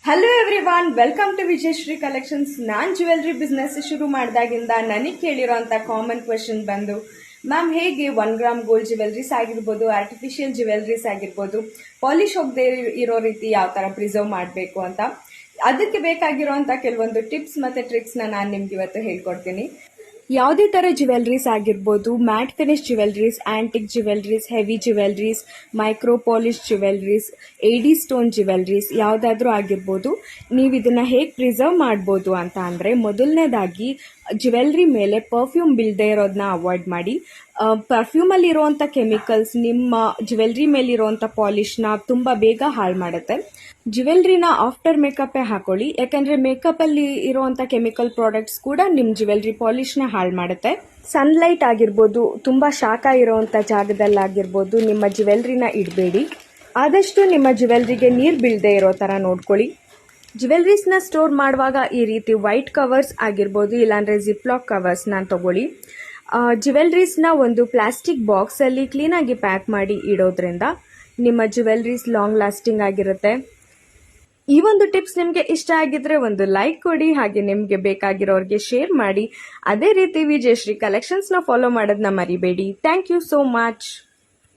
Hello everyone, welcome to Vijayashree collections. ನಾನು jewellery business ಶುರು ಮಾಡಿದಾಗಿಂದ ನನಗೆ ಕೇಳಿರೋಂಥ ಕಾಮನ್ ಕ್ವೆಶನ್ ಬಂದು, ಮ್ಯಾಮ್ ಹೇಗೆ 1 ಗ್ರಾಮ್ ಗೋಲ್ಡ್ ಜ್ಯುವೆಲ್ರೀಸ್ ಆಗಿರ್ಬೋದು, ಆರ್ಟಿಫಿಷಿಯಲ್ ಜ್ಯುವೆಲ್ರೀಸ್ ಆಗಿರ್ಬೋದು, ಪಾಲಿಶ್ ಹೋಗದೆ ಇರೋ ರೀತಿ ಯಾವ ಥರ ಪ್ರಿಸರ್ವ್ ಮಾಡಬೇಕು ಅಂತ. ಅದಕ್ಕೆ ಬೇಕಾಗಿರೋಂಥ ಕೆಲವೊಂದು ಟಿಪ್ಸ್ ಮತ್ತು ಟ್ರಿಕ್ಸ್ನ ನಾನು ನಿಮ್ಗೆ ಇವತ್ತು ಹೇಳ್ಕೊಡ್ತೀನಿ. ಯಾವುದೇ ಥರ ಜ್ಯುವೆಲ್ರೀಸ್ ಆಗಿರ್ಬೋದು, mat finish jewelleries, antique jewelleries, heavy jewelleries, micro polish jewelleries, ಏಡಿ ಸ್ಟೋನ್ ಜ್ಯುವೆಲ್ರೀಸ್ ಯಾವುದಾದ್ರೂ ಆಗಿರ್ಬೋದು. ನೀವು ಇದನ್ನು ಹೇಗೆ ಪ್ರಿಸರ್ವ್ ಮಾಡ್ಬೋದು ಅಂತ ಅಂದರೆ, ಮೊದಲನೇದಾಗಿ ಜ್ಯುವೆಲ್ರಿ ಮೇಲೆ ಪರ್ಫ್ಯೂಮ್ ಬೀಳದೇ ಇರೋದನ್ನ ಅವಾಯ್ಡ್ ಮಾಡಿ. ಪರ್ಫ್ಯೂಮಲ್ಲಿರುವಂಥ ಕೆಮಿಕಲ್ಸ್ ನಿಮ್ಮ ಜ್ಯುವೆಲ್ರಿ ಮೇಲಿರುವಂಥ ಪಾಲಿಷ್ನ ತುಂಬ ಬೇಗ ಹಾಳು ಮಾಡುತ್ತೆ. ಜ್ಯುವೆಲ್ರಿನ ಆಫ್ಟರ್ ಮೇಕಪ್ಪೇ ಹಾಕೊಳ್ಳಿ, ಯಾಕಂದರೆ ಮೇಕಪ್ಪಲ್ಲಿ ಇರುವಂಥ ಕೆಮಿಕಲ್ ಪ್ರಾಡಕ್ಟ್ಸ್ ಕೂಡ ನಿಮ್ಮ ಜ್ಯುವೆಲ್ರಿ ಪಾಲಿಷ್ನ ಹಾಳು ಮಾಡುತ್ತೆ. ಸನ್ಲೈಟ್ ಆಗಿರ್ಬೋದು, ತುಂಬ ಶಾಖ ಇರೋವಂಥ ಜಾಗದಲ್ಲಾಗಿರ್ಬೋದು ನಿಮ್ಮ ಜ್ಯುವೆಲ್ರಿನ ಇಡಬೇಡಿ. ಆದಷ್ಟು ನಿಮ್ಮ ಜ್ಯುವೆಲ್ರಿಗೆ ನೀರು ಬೀಳದೇ ಇರೋ ಥರ ನೋಡ್ಕೊಳ್ಳಿ. ಜ್ಯುವೆಲ್ರೀಸ್ನ ಸ್ಟೋರ್ ಮಾಡುವಾಗ ಈ ರೀತಿ ವೈಟ್ ಕವರ್ಸ್ ಆಗಿರ್ಬೋದು, ಇಲ್ಲಾಂದರೆ ಜಿಪ್ಲಾಕ್ ಕವರ್ಸ್ನ ತಗೊಳ್ಳಿ. ಜ್ಯುವೆಲ್ರೀಸ್ನ ಒಂದು ಪ್ಲಾಸ್ಟಿಕ್ ಬಾಕ್ಸಲ್ಲಿ ಕ್ಲೀನಾಗಿ ಪ್ಯಾಕ್ ಮಾಡಿ ಇಡೋದ್ರಿಂದ ನಿಮ್ಮ ಜ್ಯುವೆಲ್ರೀಸ್ ಲಾಂಗ್ ಲಾಸ್ಟಿಂಗ್ ಆಗಿರುತ್ತೆ. ಈ ಒಂದು ಟಿಪ್ಸ್ ನಿಮಗೆ ಇಷ್ಟ ಆಗಿದ್ರೆ ಒಂದು ಲೈಕ್ ಕೊಡಿ, ಹಾಗೆ ನಿಮಗೆ ಬೇಕಾಗಿರೋರಿಗೆ ಶೇರ್ ಮಾಡಿ. ಅದೇ ರೀತಿ ವಿಜಯಶ್ರೀ ಕಲೆಕ್ಷನ್ಸ್ನ ಫಾಲೋ ಮಾಡೋದನ್ನ ಮರಿಬೇಡಿ. Thank you so much.